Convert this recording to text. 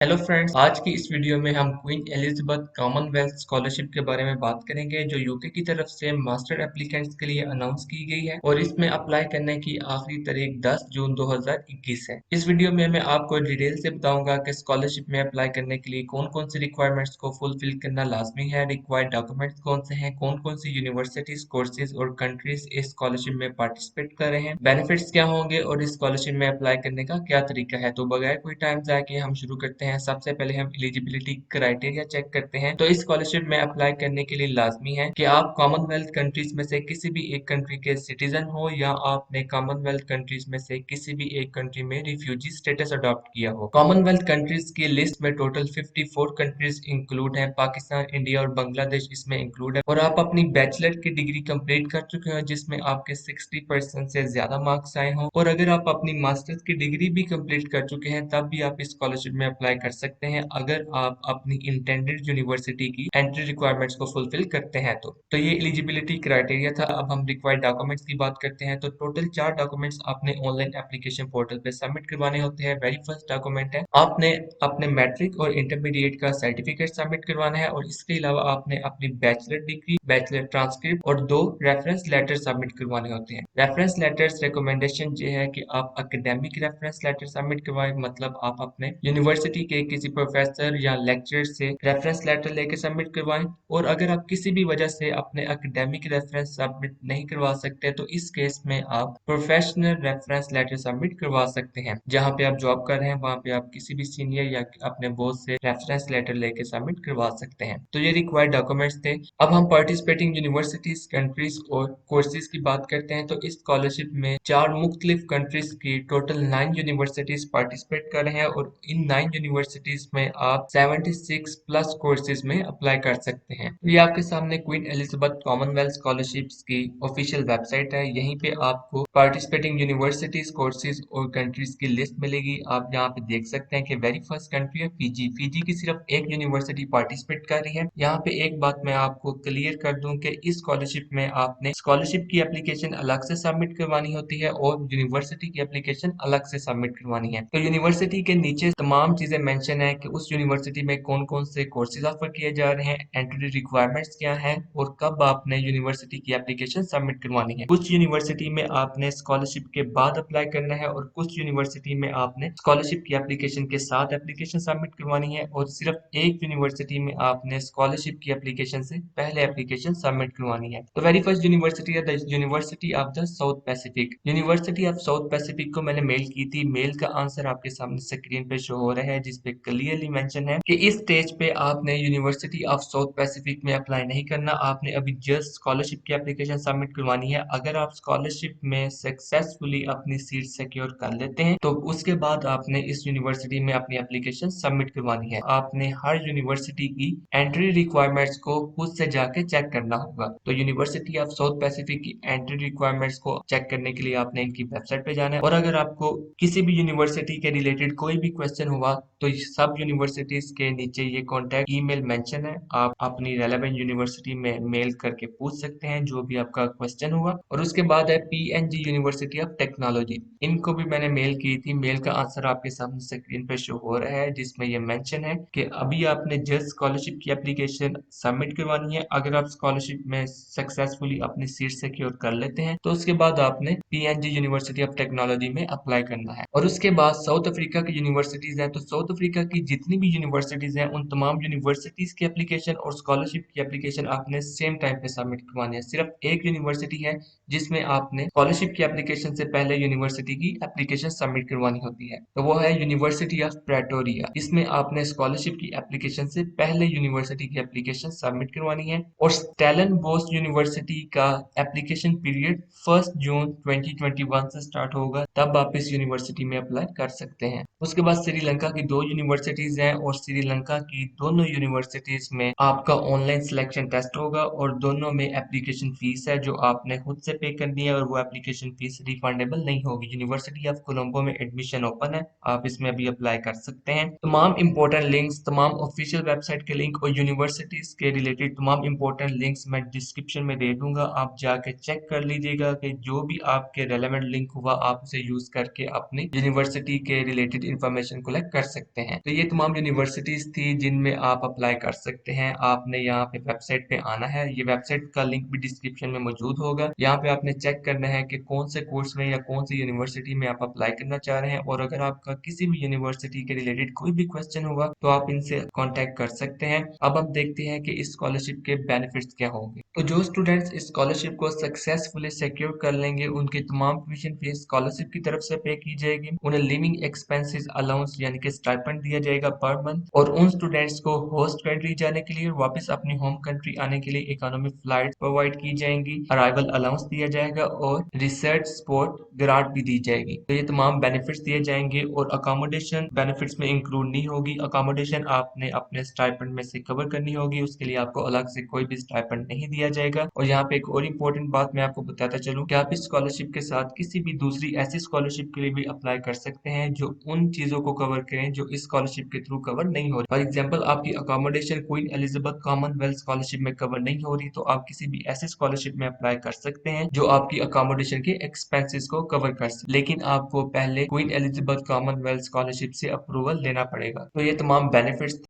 Hello friends, आज की इस वीडियो में हम क्वीन एलिजाबेथ कॉमनवेल्थ स्कॉलरशिप के बारे में बात करेंगे जो यूके की तरफ से मास्टर एप्लीकेंट्स के लिए अनाउंस की गई है और इसमें अप्लाई करने की आखिरी तारीख 10 जून 2021 है। इस वीडियो में मैं आपको डिटेल से बताऊंगा कि स्कॉलरशिप में अप्लाई करने के लिए कौन कौन सी रिक्वायरमेंट्स को फुलफिल करना लाजमी है, रिक्वायर्ड डॉक्यूमेंट्स कौन से हैं, कौन कौन सी यूनिवर्सिटीज, कोर्सेज और कंट्रीज इस स्कॉलरशिप में पार्टिसिपेट कर रहे हैं, बेनिफिट्स क्या होंगे और इस स्कॉलरशिप में अप्लाई करने का क्या तरीका है। तो बगैर कोई टाइम जाए के हम शुरू करते हैं। सबसे पहले हम एलिजिबिलिटी क्राइटेरिया चेक करते हैं। तो इस स्कॉलरशिप में अप्लाई करने के लिए लाजमी है कि आप कॉमनवेल्थ कंट्रीज में से किसी भी एक कंट्री के सिटीजन हो या आपने कॉमनवेल्थ कंट्रीज में से किसी भी एक कंट्री में रिफ्यूजी स्टेटस अडॉप्ट किया हो। कॉमनवेल्थ कंट्रीज की लिस्ट में टोटल 54 कंट्रीज इंक्लूड है। पाकिस्तान, इंडिया और बांग्लादेश इसमें इंक्लूड है। और आप अपनी बैचलर की डिग्री कंप्लीट कर चुके हो जिसमें आपके 60% से ज्यादा मार्क्स आए हों, और अगर आप अपनी मास्टर्स की डिग्री भी कंप्लीट कर चुके हैं तब भी आप इस स्कॉलरशिप में अप्लाई कर सकते हैं अगर आप अपनी इंटेंडेड यूनिवर्सिटी की एंट्री रिक्वायरमेंट्स को फुलफिल करते हैं। तो ये एलिजिबिलिटी क्राइटेरिया था। अब हम रिक्वायर्ड डॉक्यूमेंट्स की बात करते हैं। तो टोटल 4 डॉक्यूमेंट्स आपने ऑनलाइन एप्लीकेशन पोर्टल पे सबमिट करवाने होते हैं। वेरी फर्स्ट डॉक्यूमेंट है आपने अपने मैट्रिक और इंटरमीडिएट का सर्टिफिकेट सबमिट करवाना है, और इसके अलावा आपने अपनी बैचलर डिग्री, बैचलर ट्रांसक्रिप्ट और 2 रेफरेंस लेटर सबमिट करवाने होते हैं। रेफरेंस लेटर्स रिकमेंडेशन ये है कि आप एकेडमिक रेफरेंस लेटर सबमिट करवाएं, मतलब आप अपने यूनिवर्सिटी के किसी प्रोफेसर या लेक्चरर से रेफरेंस लेटर लेके सबमिट करवाएं। और अगर आप किसी भी वजह से अपने एकेडमिक रेफरेंस सबमिट नहीं करवा सकते तो इस केस में आप प्रोफेशनल रेफरेंस लेटर सबमिट करवा सकते हैं। जहां पे आप जॉब कर रहे हैं वहां पे आप किसी भी सीनियर या अपने बॉस से रेफरेंस लेटर लेके सबमिट करवा सकते हैं। तो ये रिक्वायर्ड डॉक्यूमेंट्स थे। अब हम पार्टिसिपेटिंग यूनिवर्सिटीज, कंट्रीज और कोर्सेज की बात करते हैं। तो इस स्कॉलरशिप में 4 मुख्तलिफ कंट्रीज की टोटल 9 यूनिवर्सिटीज पार्टिसिपेट कर रहे हैं, और इन 9 यूनिवर्सिटीज में आप 76 प्लस कोर्सेज में अप्लाई कर सकते हैं। ये आपके सामने क्वीन एलिजाबेथ कॉमनवेल्थ स्कॉलरशिप्स की ऑफिशियल वेबसाइट है। यहीं पे आपको पार्टिसिपेटिंग यूनिवर्सिटीज, कोर्सेज और कंट्रीज की लिस्ट मिलेगी। आप यहाँ पे देख सकते हैं कि वेरी फर्स्ट कंट्री है फीजी। फीजी की सिर्फ एक यूनिवर्सिटी पार्टिसिपेट कर रही है। यहाँ पे एक बात मैं आपको क्लियर कर दूं कि इस स्कॉलरशिप में आपने स्कॉलरशिप की एप्लीकेशन अलग से सबमिट करवानी होती है और यूनिवर्सिटी की एप्लीकेशन अलग से सबमिट करवानी है। तो यूनिवर्सिटी के नीचे तमाम चीजें मेंशन है कि उस यूनिवर्सिटी में कौन कौन से कोर्सेज ऑफर किए जा रहे हैं, एंट्री रिक्वायरमेंट्स क्या है और कब आपने यूनिवर्सिटी की एप्लीकेशन सबमिट करवानी है। कुछ यूनिवर्सिटी में आपने स्कॉलरशिप के बाद अप्लाई करना है और कुछ यूनिवर्सिटी में आपने स्कॉलरशिप की एप्लीकेशन के साथ एप्लीकेशन सबमिट करवानी है, और सिर्फ एक यूनिवर्सिटी में आपने स्कॉलरशिप की एप्लीकेशन से पहले एप्लीकेशन सबमिट करवानी है। तो वेरी फर्स्ट यूनिवर्सिटी है the university of the south Pacific. University of south Pacific को मैंने मेल की थी। मेल का आंसर आपके सामने स्क्रीन पे शो हो रहा है जिसपे क्लियरली मेंशन है कि इस स्टेज पे आपने यूनिवर्सिटी ऑफ साउथ पैसिफिक में अप्लाई नहीं करना। आपने अभी जस्ट स्कॉलरशिप की एप्लीकेशन सबमिट करवानी है। अगर आप स्कॉलरशिप में सक्सेसफुली अपनी सीट सिक्योर कर लेते हैं तो उसके बाद आपने इस यूनिवर्सिटी में अपनी एप्लीकेशन सबमिट करवानी है। आपने हर यूनिवर्सिटी की एंट्री रिक्वायरमेंट्स को खुद से जाके चेक करना होगा। तो यूनिवर्सिटी ऑफ साउथ पैसिफिक की एंट्री रिक्वायरमेंट्स को चेक करने के लिए आपने इनकी वेबसाइट पे जाना है। और अगर आपको किसी भी यूनिवर्सिटी के रिलेटेड कोई भी क्वेश्चन हुआ तो सब यूनिवर्सिटीज के नीचे ये कॉन्टेक्ट ईमेल मेंशन है। आप अपनी रेलेवेंट यूनिवर्सिटी में मेल करके पूछ सकते हैं जो भी आपका क्वेश्चन हुआ। और उसके बाद है पीएनजी यूनिवर्सिटी ऑफ टेक्नोलॉजी। इनको भी मैंने मेल की थी। मेल का आंसर आपके सामने स्क्रीन पे शो हो रहा है जिसमें ये मेंशन है कि अभी आपने जस्ट स्कॉलरशिप की एप्लीकेशन सबमिट करवानी है। अगर आप स्कॉलरशिप में सक्सेसफुली अपनी सीट सिक्योर कर लेते हैं तो उसके बाद आपने पीएनजी यूनिवर्सिटी ऑफ टेक्नोलॉजी में अप्लाई करना है। और उसके बाद साउथ अफ्रीका की यूनिवर्सिटीज हैं। तो साउथ अफ्रीका की जितनी भी यूनिवर्सिटीज हैं उन तमाम यूनिवर्सिटीज की एप्लीकेशन और स्कॉलरशिप की एप्लीकेशन आपने सेम टाइम पे सबमिट करवानी है। सिर्फ एक यूनिवर्सिटी है जिसमें आपने स्कॉलरशिप की एप्लीकेशन से पहले यूनिवर्सिटी की एप्लीकेशन सबमिट करवानी होती है। तो वो है यूनिवर्सिटी ऑफ प्रेटोरिया। इसमें आपने स्कॉलरशिप की एप्लीकेशन से पहले यूनिवर्सिटी की एप्लीकेशन सबमिट करवानी है। और स्टेलनबोस्ट यूनिवर्सिटी का एप्लीकेशन पीरियड 1 जून 2021 से स्टार्ट होगा, तब आप इस यूनिवर्सिटी में अप्लाई कर सकते हैं। उसके बाद श्रीलंका की 2 यूनिवर्सिटीज हैं और श्रीलंका की दोनों यूनिवर्सिटीज में आपका ऑनलाइन सिलेक्शन टेस्ट होगा और दोनों में एप्लीकेशन फीस है जो आपने खुद से पे करनी है, और वो एप्लीकेशन फीस रिफंडेबल नहीं होगी। यूनिवर्सिटी ऑफ कोलंबो में एडमिशन ओपन है, आप इसमें अभी अप्लाई कर सकते हैं। तमाम इंपॉर्टेंट लिंक्स, तमाम ऑफिशियल वेबसाइट के लिंक और यूनिवर्सिटीज के रिलेटेड तमाम इंपॉर्टेंट लिंक्स मैं डिस्क्रिप्शन में दे दूंगा। आप जाके चेक कर लीजिएगा कि जो भी आपके रेलेवेंट लिंक हुआ आप उसे यूज करके अपनी यूनिवर्सिटी के रिलेटेड इंफॉर्मेशन कलेक्ट कर सकते हैं। सकते हैं। तो ये तमाम यूनिवर्सिटीज थी जिनमें आप अप्लाई कर सकते हैं। आपने यहाँ पे वेबसाइट पे आना है, ये वेबसाइट का लिंक भी डिस्क्रिप्शन में मौजूद होगा। यहाँ पे आपने चेक करना है कि कौन से कोर्स में या कौन सी यूनिवर्सिटी में आप अप्लाई करना चाह रहे हैं, और अगर आपका किसी भी यूनिवर्सिटी के रिलेटेड कोई भी क्वेश्चन होगा तो आप इनसे कांटेक्ट कर सकते हैं। अब हम देखते हैं कि इस स्कॉलरशिप के बेनिफिट्स क्या होंगे। तो जो स्टूडेंट्स इस स्कॉलरशिप को सक्सेसफुली सिक्योर कर लेंगे, उनकी तमाम ट्यूशन फीस स्कॉलरशिप की तरफ से पे की जाएगी। उन्हें लिविंग एक्सपेंसेस अलाउंस यानी कि स्टाइपेंड दिया जाएगा पर मंथ, और उन स्टूडेंट्स को होस्ट कंट्री जाने के लिए, वापस अपनी होम कंट्री आने के लिए इकोनॉमिक फ्लाइट प्रोवाइड की जाएंगी, अराइवल अलाउंस दिया जाएगा और रिसर्च सपोर्ट ग्रांट भी दी जाएगी। तो ये तमाम बेनिफिट्स दिए जाएंगे, और अकोमोडेशन बेनिफिट्स में इंक्लूड नहीं होगी। अकोमोडेशन आपने अपने स्टाइपेंड में से कवर करनी होगी, उसके लिए आपको अलग से कोई भी स्टाइपेंड नहीं दिया जाएगा। और यहाँ पे एक और इम्पोर्टेंट बात मैं आपको बताता चलूँ कि आप इस स्कॉलरशिप के साथ किसी भी दूसरी ऐसी स्कॉलरशिप के लिए भी अप्लाई कर सकते हैं जो उन चीजों को कवर करें जो इस स्कॉलरशिप के थ्रू कवर नहीं हो रही। फॉर एग्जाम्पल, आपकी accommodation queen Elizabeth Commonwealth scholarship में कवर नहीं हो रही, तो आप किसी भी ऐसे स्कॉलरशिप में अप्लाई कर सकते हैं जो आपकी अकोमोडेशन के एक्सपेंसेस को कवर कर सके, लेकिन आपको पहले क्वीन एलिजाबेथ कॉमनवेल्थ स्कॉलरशिप से अप्रूवल लेना पड़ेगा। तो ये तमाम बेनिफिट्स